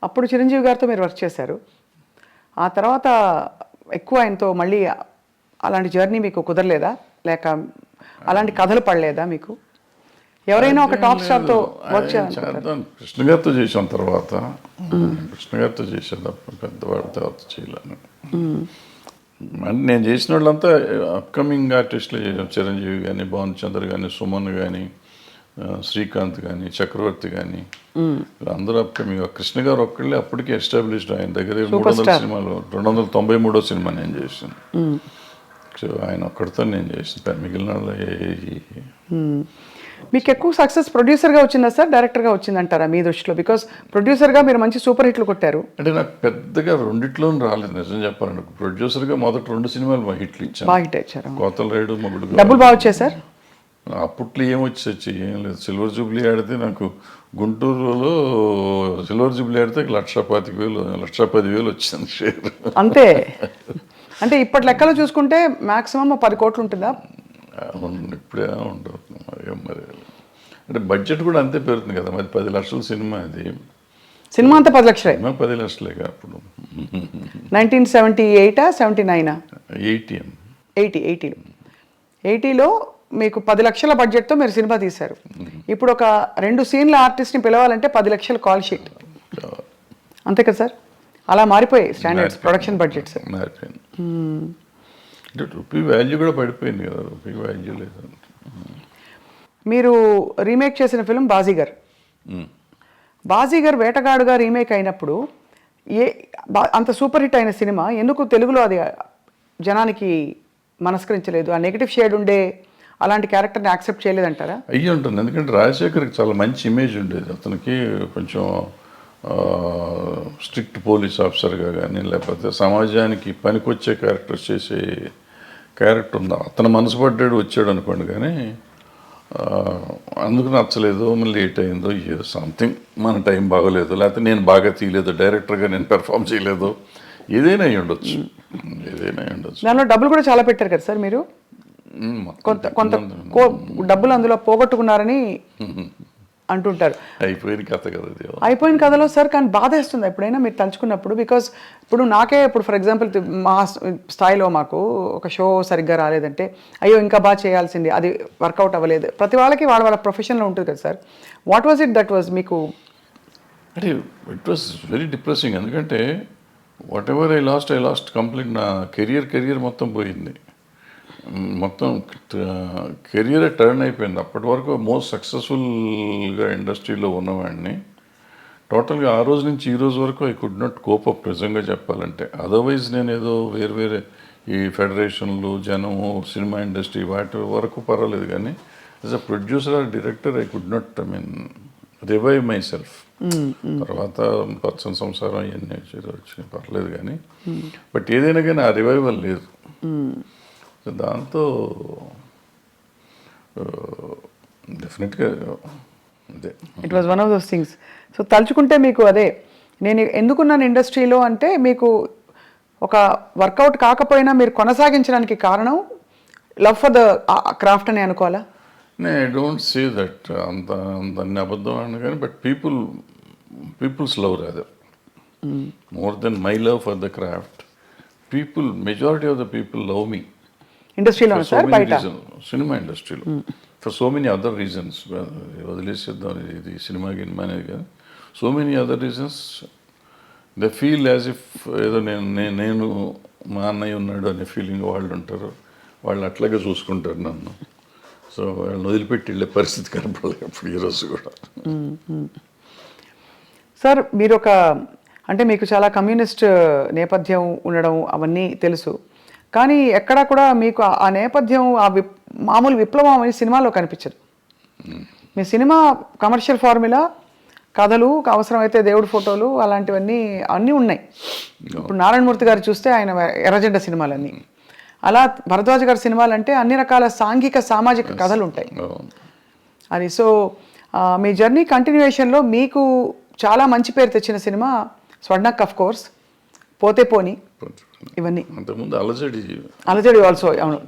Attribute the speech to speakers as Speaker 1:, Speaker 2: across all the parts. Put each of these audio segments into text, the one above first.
Speaker 1: అప్పుడు చిరంజీవి గారితో మీరు వర్క్ చేశారు. ఆ తర్వాత ఎక్కువ ఆయనతో మళ్ళీ అలాంటి జర్నీ మీకు కుదరలేదా? లేక అలాంటి కథలు పడలేదా మీకు? ఎవరైనా ఒక టాప్ స్టార్తో వర్క్ చేయాలనుకుంటారు.
Speaker 2: కృష్ణ గారితో చేసాం తర్వాత. కృష్ణ గారితో చేసాను తప్ప పెద్దవాడితో ఎవరితో చేయలేను. అంటే నేను చేసిన వాళ్ళంతా అప్కమింగ్ ఆర్టిస్టులు చేసాం. చిరంజీవి కానీ, భానుచంద్ర కానీ, సుమన్ కానీ, శ్రీకాంత్ కానీ, చక్రవర్తి కానీ, అందరూ అప్కమింగ్. కృష్ణ గారు ఒక్కళ్ళే అప్పటికే ఎస్టాబ్లిష్డ్. ఆయన దగ్గర 300 సినిమాలు, 293వ సినిమా నేను చేసాను. సో ఆయన ఒక్కడితో నేను చేసాను. మిగిలిన
Speaker 1: మీకు ఎక్కువ సక్సెస్ ప్రొడ్యూసర్గా వచ్చిందా సార్, డైరెక్టర్గా వచ్చిందంటారా మీ దృష్టిలో? బికాస్ ప్రొడ్యూసర్గా మీరు మంచి సూపర్ హిట్లు కొట్టారు.
Speaker 2: అంటే నాకు పెద్దగా రెండిట్లోనూ రాలేదు నిజం చెప్పాలంటే. ప్రొడ్యూసర్గా మొదటి 2 సినిమాలు బాగా హిట్లు ఇచ్చాను.
Speaker 1: బాగా హిట్ ఇచ్చారు.
Speaker 2: కోతల రేడు, మొగుడు.
Speaker 1: డబ్బులు బాగా వచ్చాయి సార్?
Speaker 2: అప్పట్లో ఏమొచ్చి ఏం లేదు. సిల్వర్ జూబ్లీ ఆడితే నాకు గుంటూరులో సిల్వర్ జూబ్లీ ఆడితే 1,25,000 1,10,000 వచ్చింది షేర్.
Speaker 1: అంతే. అంటే ఇప్పటి లెక్కలో చూసుకుంటే మాక్సిమం 10 కోట్లు ఉంటుందా?
Speaker 2: ఇప్పుడే ఉండదు మరి. అంటే బడ్జెట్ కూడా అంతే పెరుగుతుంది కదా మరి. 10 లక్షల సినిమా అది.
Speaker 1: సినిమా అంతా 10 లక్షలే.
Speaker 2: 10 లక్షలేగా అప్పుడు.
Speaker 1: 1978 79
Speaker 2: 80
Speaker 1: 80లో మీకు 10 లక్షల బడ్జెట్తో మీరు సినిమా తీశారు. ఇప్పుడు ఒక 2 సీన్ల ఆర్టిస్ట్ని పిలవాలంటే 10 లక్షల కాల్ షీట్. అంతే కదా సార్? అలా మారిపోయాయి స్టాండర్డ్స్, ప్రొడక్షన్ బడ్జెట్స్
Speaker 2: మారిపోయింది. అంటే రూపీ వాల్యూ కూడా పడిపోయింది కదా. రూపీ వాల్యూ లేదు.
Speaker 1: మీరు రీమేక్ చేసిన ఫిల్మ్ బాజీగర్. బాజీగర్ వేటగాడుగా రీమేక్ అయినప్పుడు అంత సూపర్ హిట్ అయిన సినిమా ఎందుకు తెలుగులో అది జనానికి మనస్కరించలేదు? ఆ నెగిటివ్ షేడ్ ఉండే అలాంటి క్యారెక్టర్ని యాక్సెప్ట్ చేయలేదంటారా?
Speaker 2: అయ్యి ఉంటుంది. ఎందుకంటే రాజశేఖర్కి చాలా మంచి ఇమేజ్ ఉండేది. అతనికి కొంచెం స్ట్రిక్ట్ పోలీస్ ఆఫీసర్గా కానీ, లేకపోతే సమాజానికి పనికొచ్చే క్యారెక్టర్స్ చేసే క్యారెక్టర్ ఉందా. అతను మనసు పడ్డాడు వచ్చాడు అనుకోండి. కానీ అందుకు నచ్చలేదు, లేట్ అయిందో, ఏదో సంథింగ్ మన టైం బాగోలేదు, లేకపోతే నేను బాగా తీయలేదు, డైరెక్టర్గా నేను పెర్ఫామ్ చేయలేదు, ఏదైనా అయి ఉండొచ్చు.
Speaker 1: దానిలో డబ్బులు కూడా చాలా పెట్టారు కదా సార్ మీరు. కొంత డబ్బులు అందులో పోగొట్టుకున్నారని అంటుంటారు.
Speaker 2: అయిపోయిన కథ కదా.
Speaker 1: అయిపోయిన కథలో సార్. కానీ బాధ వేస్తుంది ఎప్పుడైనా మీరు తలుచుకున్నప్పుడు. బికాస్ ఇప్పుడు ఫర్ ఎగ్జాంపుల్ మా స్థాయిలో మాకు ఒక షో సరిగ్గా రాలేదంటే అయ్యో ఇంకా బాగా చేయాల్సింది, అది వర్కౌట్ అవ్వలేదు. ప్రతి వాళ్ళకి వాళ్ళ ప్రొఫెషన్లో ఉంటుంది కదా sir. What was it that was మీకు?
Speaker 2: అంటే ఇట్ వాజ్ వెరీ డిప్రెసింగ్. ఎందుకంటే what ever I last complete. నా కెరియర్ మొత్తం పోయింది. మొత్తం కెరియరే టర్న్ అయిపోయింది. అప్పటి వరకు మోస్ట్ సక్సెస్ఫుల్గా ఇండస్ట్రీలో ఉన్నవాడిని టోటల్గా ఆ రోజు నుంచి ఈ రోజు వరకు I could not cope up నిజంగా చెప్పాలంటే. అదర్వైజ్ నేను ఏదో వేరే ఈ ఫెడరేషన్లు, జనము, సినిమా ఇండస్ట్రీ వాటి వరకు పర్వాలేదు. కానీ as a producer or director I could not revive myself. తర్వాత పచ్చని సంసారం ఇవన్నీ వచ్చినాయి పర్లేదు కానీ, బట్ ఏదైనా కానీ ఆ రివైవల్ లేదు. దాంతో డెఫినెట్గా అదే
Speaker 1: it was one of those things. So తలుచుకుంటే మీకు అదే నేను ఎందుకున్నాను ఇండస్ట్రీలో అంటే మీకు ఒక వర్కౌట్ కాకపోయినా మీరు కొనసాగించడానికి కారణం లవ్ ఫర్ ద క్రాఫ్ట్ అని అనుకోవాలా?
Speaker 2: ఐ డోంట్ సే దట్ అంత అబద్ధం అని కానీ, but people's love rather more than my love for the craft. Majority of the people love me
Speaker 1: ఇండస్ట్రీలో సార్, బయట
Speaker 2: సినిమా ఇండస్ట్రీలో for so many other reasons. వదిలేసేద్దాం ఇది సినిమా గినిమా అనేది కానీ, so many other reasons they feel as if ఏదో నేను మా అన్నయ్య ఉన్నాడు అనే ఫీలింగ్ వాళ్ళు ఉంటారు. వాళ్ళు అట్లాగే చూసుకుంటారు నన్ను. సో వాళ్ళని వదిలిపెట్టి వెళ్ళే పరిస్థితి కనపడలేదు ఇప్పుడు ఈరోజు కూడా.
Speaker 1: సార్ మీరు అంటే మీకు చాలా కమ్యూనిస్ట్ నేపథ్యం ఉండడం అవన్నీ తెలుసు. కానీ ఎక్కడా కూడా మీకు ఆ నేపథ్యం మామూలు విప్లవం అనే సినిమాలో కనిపించదు. మీ సినిమా కమర్షియల్ ఫార్ములా, కథలు, అవసరమైతే దేవుడి ఫోటోలు అలాంటివన్నీ అన్నీ ఉన్నాయి. ఇప్పుడు నారాయణమూర్తి గారు చూస్తే ఆయన ఎర్రజెండ సినిమాలన్నీ, అలా భరద్వాజ్ గారి సినిమాలు అంటే అన్ని రకాల సాంఘిక సామాజిక కథలు ఉంటాయి. అది సో మీ జర్నీ కంటిన్యూయేషన్లో మీకు చాలా మంచి పేరు తెచ్చిన సినిమా స్వర్ణక్, ఆఫ్ కోర్స్, పోతే పోని, ఇవన్నీ.
Speaker 2: అంతకుముందు అలజడి
Speaker 1: ఆల్సో. అవును,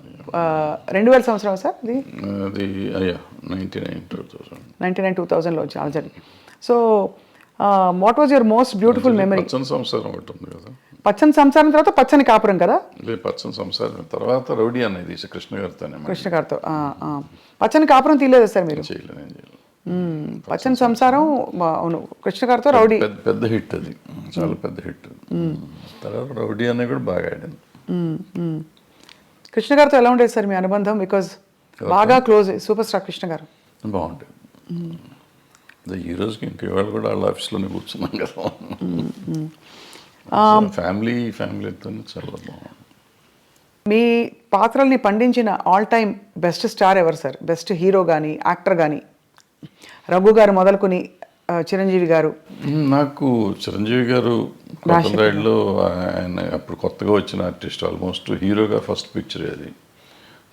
Speaker 1: 2000 సంవత్సరం సార్ అది
Speaker 2: 99 2000
Speaker 1: 99 2000లో వచ్చి అలజడి. So what was your most beautiful memory?
Speaker 2: పచ్చని సంసారం ఒకటి ఉంది కదా.
Speaker 1: పచ్చని సంసారం తర్వాత పచ్చని కాపురం కదా,
Speaker 2: లేదు పచ్చని సంసారం తర్వాత రౌడీ అనేది కృష్ణ గారితోనే
Speaker 1: కృష్ణ గారితో. పచ్చని కాపురం తీయలేదు సార్ మీరు?
Speaker 2: చేయలేదు, నేను చేయలేదు.
Speaker 1: పచ్చని సంసారం అవును, కృష్ణ గారితో రౌడీ
Speaker 2: పెద్ద హిట్ అది, చాలా పెద్ద హిట్. తర్వాత రౌడీ అనేది కూడా బాగా ఆడింది.
Speaker 1: కృష్ణ గారితో ఎలా ఉండేది సార్ మీ అనుబంధం? బికాజ్ బాగా క్లోజ్ సూపర్ స్టార్ కృష్ణ గారు.
Speaker 2: బాగుంటుంది. ఈ రోజుకి ఇంక ఇవాళ కూడా వాళ్ళ ఆఫీస్లోనే కూర్చున్నాం కదా. ఫ్యామిలీతో చాలా బాగుంది.
Speaker 1: మీ పాత్రల్ని పండించిన ఆల్ టైమ్ బెస్ట్ స్టార్ ఎవరు సార్? బెస్ట్ హీరో కానీ యాక్టర్ కానీ? రఘు గారు మొదలుకొని చిరంజీవి గారు.
Speaker 2: నాకు చిరంజీవి గారు కొత్తలో ఆయన అప్పుడు కొత్తగా వచ్చిన ఆర్టిస్ట్, ఆల్మోస్ట్ హీరోగా ఫస్ట్ పిక్చర్ అది.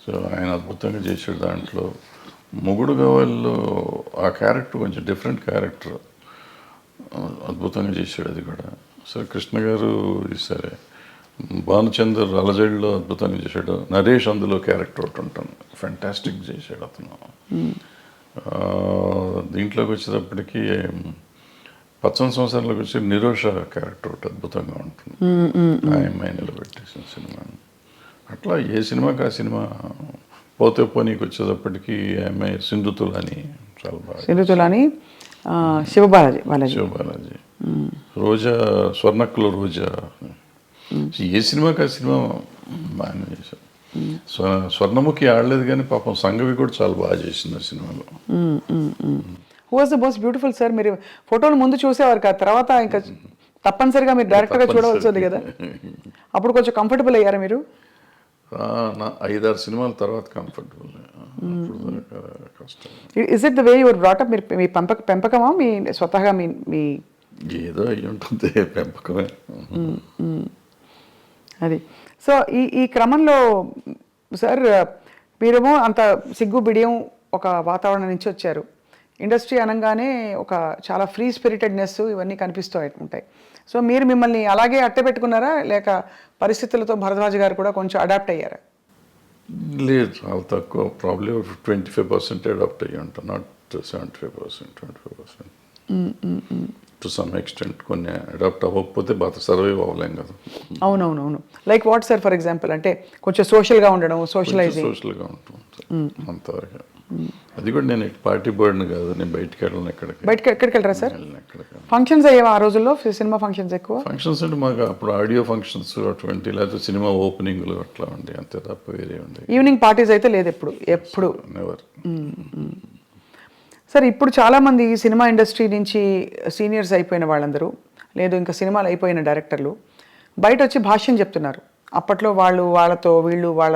Speaker 2: సో ఆయన అద్భుతంగా చేసాడు దాంట్లో. మొగుడు గవాల్లో ఆ క్యారెక్టర్ కొంచెం డిఫరెంట్ క్యారెక్టర్, అద్భుతంగా చేశాడు అది కూడా. సరే కృష్ణ గారు సరే, భానుచందర్ అలజడిలో అద్భుతంగా చేశాడు. నరేష్ అందులో క్యారెక్టర్ ఒకటి ఉంటాను, ఫ్యాంటాస్టిక్ చేశాడు అతను. దీంట్లోకి వచ్చేటప్పటికి పచ్చని సంవత్సరంలోకి వచ్చి నిరోష క్యారెక్టర్ ఒకటి అద్భుతంగా ఉంటుంది, ఆ అమ్మాయి నిలబెట్టేసిన సినిమా. అట్లా ఏ సినిమాకి ఆ సినిమా. పోతే పోనీకి వచ్చేటప్పటికి ఆ అమ్మాయి సింధుతులని చాలా బాగా.
Speaker 1: సింధుతులని శివబాలాజీ.
Speaker 2: శివబాలాజీ, రోజా, స్వర్ణక్కుల రోజా. ఏ సినిమాకి ఆ సినిమా బాగానే చేశారు. స్వర్ణముఖి ఆడలేదు కానీ పాపం సంగవి కూడా చాలా బాగా చేసింది ఆ సినిమాలో.
Speaker 1: Who was the most beautiful sir? మీరు ఫోటోలు ముందు చూసేవారు కదా, తర్వాత ఇంకా తప్పనిసరిగా మీరు డైరెక్ట్గా చూడవలసి ఉంది కదా, అప్పుడు కొంచెం కంఫర్టబుల్ అయ్యారా మీరు?
Speaker 2: నా 5-6 సినిమాల తర్వాత కంఫర్టబుల్. కష్టం.
Speaker 1: Is it the way your brought up? మీరు మీ పెంపకమా మీ స్వతహాగా మీ
Speaker 2: ఏదో అయ్యి ఉంటుంది, పెంపకమే.
Speaker 1: అది. సో ఈ క్రమంలో సార్ మీరేమో అంత సిగ్గు బిడియం ఒక వాతావరణం నుంచి వచ్చారు. ఇండస్ట్రీ అనగానే ఒక చాలా ఫ్రీ స్పిరిటెడ్నెస్ ఇవన్నీ కనిపిస్తూ ఉంటాయి. సో మీరు మిమ్మల్ని అలాగే అట్టే పెట్టుకున్నారా, లేక పరిస్థితులతో భరద్వాజ్ గారు కూడా కొంచెం అడాప్ట్ అయ్యారా?
Speaker 2: లేదు, చాలా తక్కువ. ప్రాబ్లీ 25% అడాప్ట్ అయ్యి ఉంటాను, నాట్ 75%, 25%. టు సమ్ ఎక్స్టెంట్ కొన్ని అడాప్ట్ అవ్వకపోతే బాగా సర్వైవ్ అవ్వలేం కదా.
Speaker 1: అవునవునవును. Like what sir for example? అంటే కొంచెం సోషల్గా ఉండడం, సోషలైజింగ్.
Speaker 2: సోషల్గా ఉంటుంది అంతవరకు. అది కూడా నేను పార్టీ బర్డ్ని కాదు, నేను బయటికి వెళ్ళను.
Speaker 1: ఎక్కడికి వెళ్ళరా సార్? ఫంక్షన్స్ అయ్యేవా ఆ రోజుల్లో? సినిమా ఫంక్షన్స్ ఎక్కువ?
Speaker 2: ఫంక్షన్స్ అంటే మాకు అప్పుడు ఆడియో ఫంక్షన్స్ అటువంటి, లేకపోతే సినిమా ఓపెనింగ్లు అట్లా ఉండే, అంతే తప్ప వేరే ఉండే.
Speaker 1: ఈవినింగ్ పార్టీస్ అయితే లేదు ఎప్పుడు?
Speaker 2: నెవర్.
Speaker 1: సార్ ఇప్పుడు చాలామంది సినిమా ఇండస్ట్రీ నుంచి సీనియర్స్ అయిపోయిన వాళ్ళందరూ, లేదు ఇంకా సినిమాలు అయిపోయిన డైరెక్టర్లు బయట వచ్చి భాష్యం చెప్తున్నారు. అప్పట్లో వాళ్ళతో వీళ్ళు వాళ్ళ